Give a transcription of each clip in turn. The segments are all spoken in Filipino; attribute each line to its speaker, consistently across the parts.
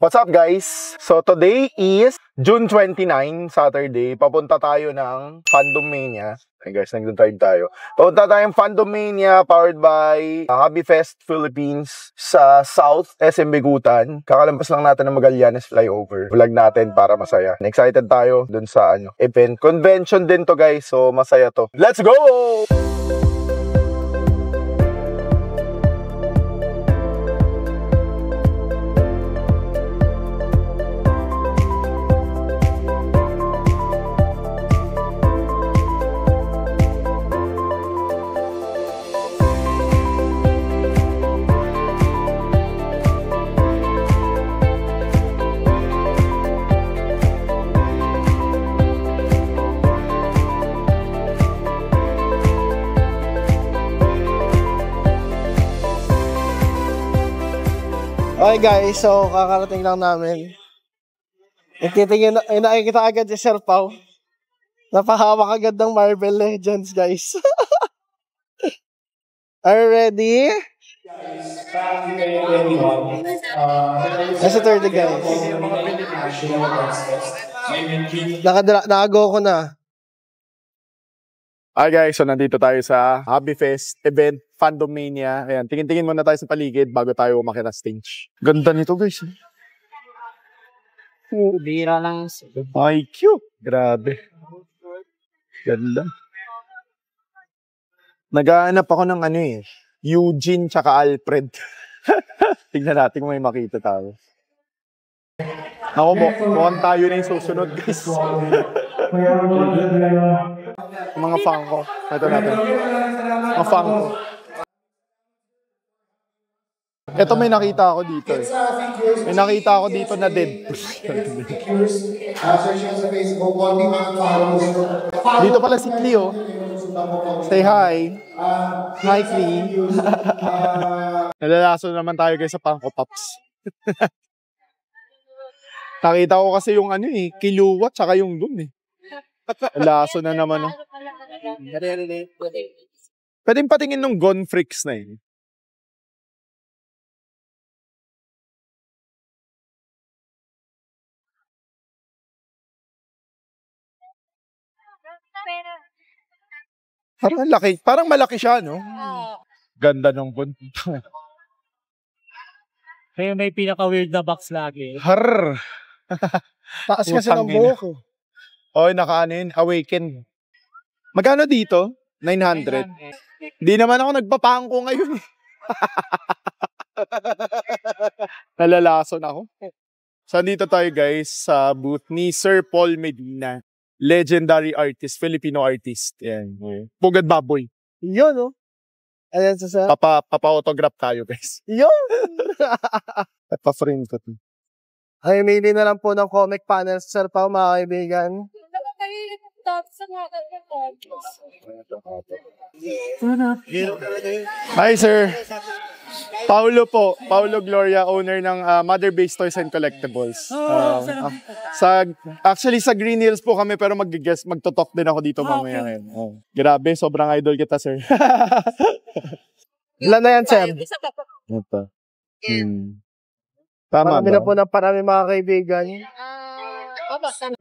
Speaker 1: What's up guys? So today is June 29, Saturday. Papunta tayo ng Fandom Mania. Hey guys, nag-drive tayo. Papunta tayong Fandom Mania powered by Hobby Fest Philippines sa South SM Bigutan. Kakalampas lang natin ng Magallanes flyover. Vlog natin para masaya. Excited tayo dun sa event. Convention din to guys, so masaya to. Let's go!
Speaker 2: Okay guys, so kakarating lang namin. Nakikita agad si Sir Pao. Napahawak agad ng Marvel Legends guys. Are you ready? Nasa 30 guys. Nakago ko na.
Speaker 1: Hi guys, so nandito tayo sa Hobby Fest event, Fandom Mania. Ayan, tingin-tingin muna tayo sa paligid bago tayo umakyat na stage. Ganda nito guys.
Speaker 2: Bira lang.
Speaker 1: Ay, cute. Grabe. Ganda. Naghahanap ako ng Eugene tsaka Alfred. Tignan natin kung may makita tayo. Ako, mukhang tayo na yung susunod guys. Mga fan ko. Ito natin. Mga fan ko. Ito may nakita ako dito. May nakita ako dito na dead. Dito pala si Cleo. Say hi. Hi Cleo. Nalalaso naman tayo guys sa Funko Pops. Nakita ko kasi yung kiluwat tsaka yung dun Laso na naman. Pwedeng patingin ng Gone Freaks na yun. Parang laki. Parang malaki siya, no? Ganda ng Gone.
Speaker 3: Kaya may pinaka-weird na box lagi.
Speaker 1: Har!
Speaker 2: Taas kasi ng buhok.
Speaker 1: Oy, Awaken. Magkano dito? 900. Di naman ako nagpapangko ngayon. Nalalason ako. So, dito tayo guys sa booth ni Sir Paul Medina. Legendary artist, Filipino artist. Yan. Pugad baboy.
Speaker 2: Yun, no? Ayan sa Sir.
Speaker 1: Papa-autograph tayo guys.
Speaker 2: Yun!
Speaker 1: At pa-frame ko to.
Speaker 2: Ay, mili na lang po ng comic panel Sir Pao, mga kaibigan.
Speaker 1: Hi sir. Paulo po. Paulo Gloria, owner ng Mother Base Toys and Collectibles. Actually sa Green Hills po kami pero magto-talk din ako dito mamaya ngayon. Grabe, sobrang idol kita sir.
Speaker 2: Ilan na yan, sir?
Speaker 1: Ito. Tama
Speaker 2: marami
Speaker 1: ba?
Speaker 2: Na po ng parami mga kaibigan.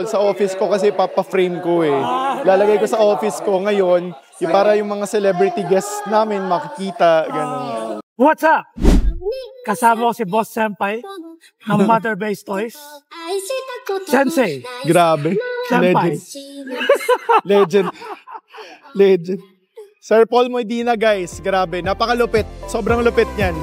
Speaker 1: Sa office ko kasi papa-frame ko Lalagay ko sa office ko ngayon, para yung mga celebrity guests namin makikita, ganun.
Speaker 3: What's up? Kasama ko si Boss Senpai ng Mother Base Toys. Sensei.
Speaker 1: Grabe.
Speaker 3: Senpai.
Speaker 1: Legend. Sir Paul Medina guys, grabe. Napakalupit. Sobrang lupit niyan.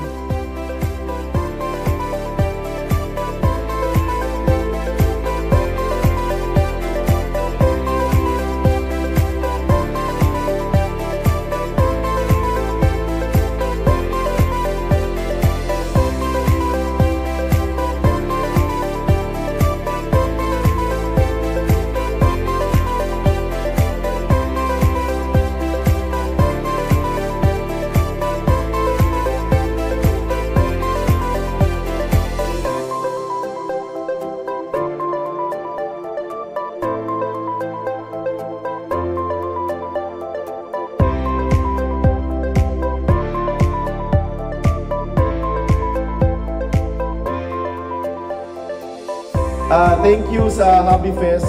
Speaker 1: Thank you sa Hobby Fest,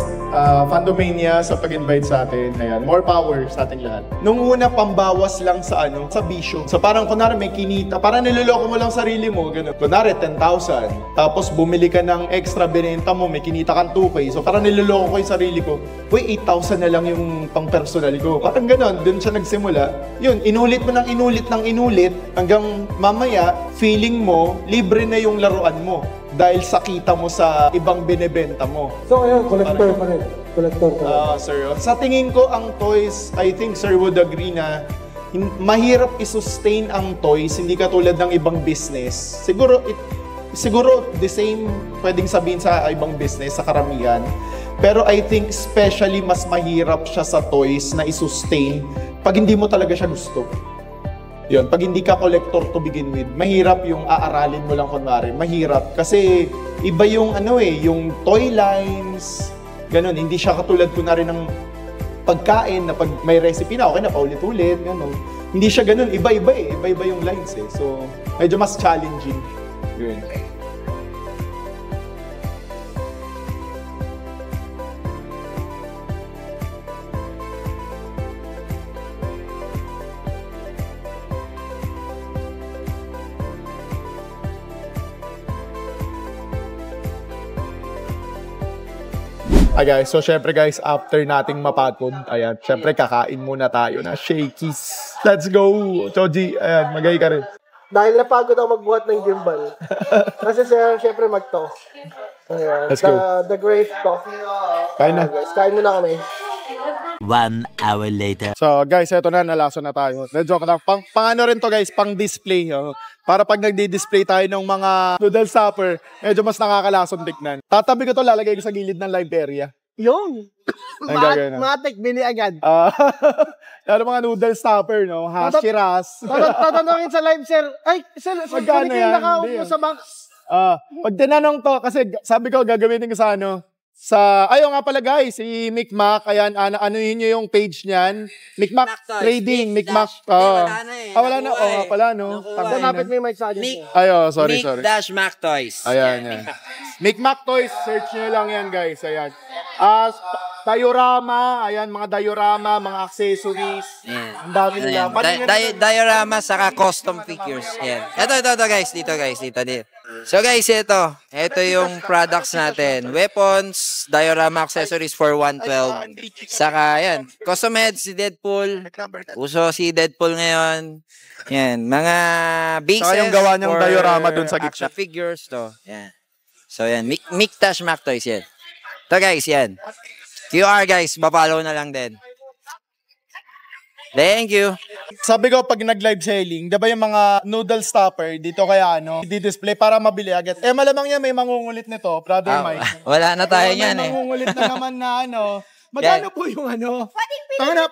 Speaker 1: Fandomania sa pag-invite sa atin. Ayan, more power sa ating lahat. Nung una, pambawas lang sa sa bisyo. So parang kunwari may kinita, parang niloloko mo lang sarili mo, ganun. Kunwari 10,000, tapos bumili ka ng extra, binenta mo, may kinita kang 2K. So parang niloloko ko yung sarili ko. Uy, 8,000 na lang yung pang personal ko. Parang ganun, dun siya nagsimula. Yun, inulit mo ng inulit hanggang mamaya, feeling mo, libre na yung laruan mo. Dahil sa kita mo sa ibang binebenta mo.
Speaker 2: So ayun, collector pa rin. Collector pa rin.
Speaker 1: Sir, sa tingin ko ang toys, I think sir would agree na mahirap i-sustain ang toys, hindi katulad ng ibang business. Siguro the same pwedeng sabihin sa ibang business, sa karamihan. Pero I think especially mas mahirap siya sa toys na i-sustain pag hindi mo talaga siya gusto. Yun, pag hindi ka collector to begin with, mahirap yung aaralin mo lang kunwari. Mahirap kasi iba yung yung toy lines, ganun. Hindi siya katulad kunwari ng pagkain na pag may recipe na, okay na, paulit-ulit, ganun. Hindi siya ganun, iba-iba eh. Iba-iba yung lines eh. So, medyo mas challenging. Yun. Ay guys, so syempre guys, after nating mapagod, ayan, syempre kakain muna tayo na shakies. Let's go! Choji, ayan, magay ka rin.
Speaker 2: Dahil napagod ako magbuhat ng gimbal. Kasi syempre mag-talk. Ayan,
Speaker 1: let's go.
Speaker 2: The great talk.
Speaker 1: Kain na.
Speaker 2: Guys, kain muna kami.
Speaker 4: 1 hour later.
Speaker 1: So guys, eto na, nalaso na tayo. Joke lang, pang ano rin to guys, pang display. Para pag nagdi-display tayo ng mga noodle supper, medyo mas nakakalason tignan. Tatabi ko to, lalagay ko sa gilid ng live area.
Speaker 2: Yung! Matik, bili agad.
Speaker 1: Ano mga noodle stopper, no? Hashiras.
Speaker 2: Tatanungin sa live, sir. Ay, sir,
Speaker 1: magkano yan?
Speaker 2: Nakaupo sa box.
Speaker 1: Pag tinanong to, kasi sabi ko, gagamitin ko sa ayaw nga pala guys, si Mick Mac, ayan, ano yun yung page niyan? Mick Mac Trading, Mick Mac.
Speaker 5: Wala na eh.
Speaker 1: Wala na, pala, no?
Speaker 2: Napit mo yung mic sa akin.
Speaker 1: Sorry.
Speaker 5: Mick-Mac Toys.
Speaker 1: Ayan. Mick Mac Toys, search nyo lang yan guys, ayan. Diorama, ayan, mga diorama, mga accessories. Ang dami nila.
Speaker 5: Diorama saka custom figures. Yan. Ito guys, dito. So guys, ito yung products natin. Weapons, diorama accessories for 112. Saka yan, custom head si Deadpool. Uso si Deadpool ngayon. Yan, mga bases.
Speaker 1: Saka yung gawa niyang diorama dun sa gitna.
Speaker 5: Action figures to. Yan. So yan, Mick-Mac Toys yan. Ito guys, yan. QR guys, papalo na lang din. Thank you.
Speaker 1: Sabi ko pag nag-live selling, 'di ba yung mga noodle stopper dito kaya i-display para mabili agad. Malamang yan may mangungulit nito, brother Mike.
Speaker 5: Wala na tayo niyan
Speaker 1: May mangungulit na naman na magkano po yung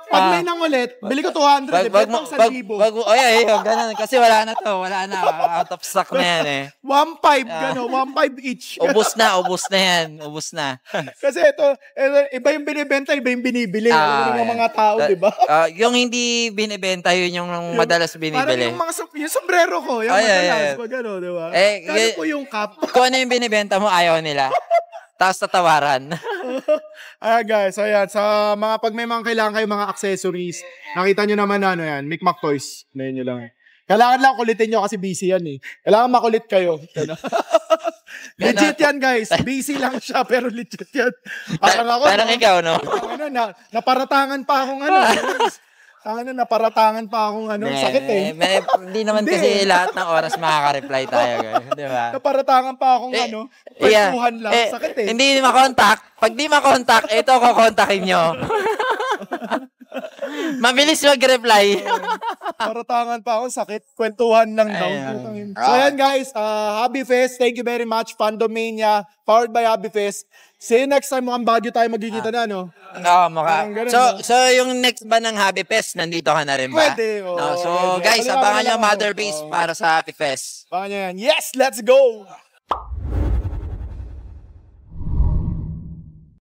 Speaker 1: pag may nangulit, bili ko 200, ibenta ko 1,000.
Speaker 5: Ganun. Kasi wala na to. Wala na. Out of stock na yan eh.
Speaker 1: 1.5, 1.5 each.
Speaker 5: Ubus na yan. Ubus na.
Speaker 1: Kasi ito, iba yung binibenta, iba yung binibili. Yung mga tao, di ba?
Speaker 5: Yung hindi binibenta, yun yung madalas binibili.
Speaker 1: Parang yung sombrero ko, yung madalas, pag di ba? Kano po yung cap?
Speaker 5: Kung ano yung binibenta mo, ayaw nila. Tapos tatawaran.
Speaker 1: Guys, ayan, sa mga pag may mga kailangan kayo mga accessories, nakita nyo naman yan, Mick Mac Toys. Nahin nyo lang. Kailangan lang kulitin nyo kasi busy yan eh. Kailangan makulit kayo. Legit yan guys. Busy lang siya pero legit yan.
Speaker 5: Parang ikaw, no?
Speaker 1: Naparatangan pa akong naparatangan pa akong sakit eh.
Speaker 5: Hindi naman kasi lahat ng oras makaka-reply tayo, guys. Di ba?
Speaker 1: Naparatangan pa akong kwentuhan lang, sakit eh.
Speaker 5: Hindi makontak. Pag di makontak, ito kukontakin nyo. Mabilis mag-reply.
Speaker 1: Paratangan pa akong sakit, kwentuhan lang daw. So ayan guys, Hobby Fest, thank you very much. Fandomania, powered by Hobby Fest. See you next time, mukhang Baguio tayo magkikita na, no?
Speaker 5: So yung next ba ng Hobby Fest, nandito ka na rin ba?
Speaker 1: Pwede.
Speaker 5: So guys, abangan nyo Mother Base para sa Hobby Fest.
Speaker 1: Abangan nyo yan. Yes, let's go!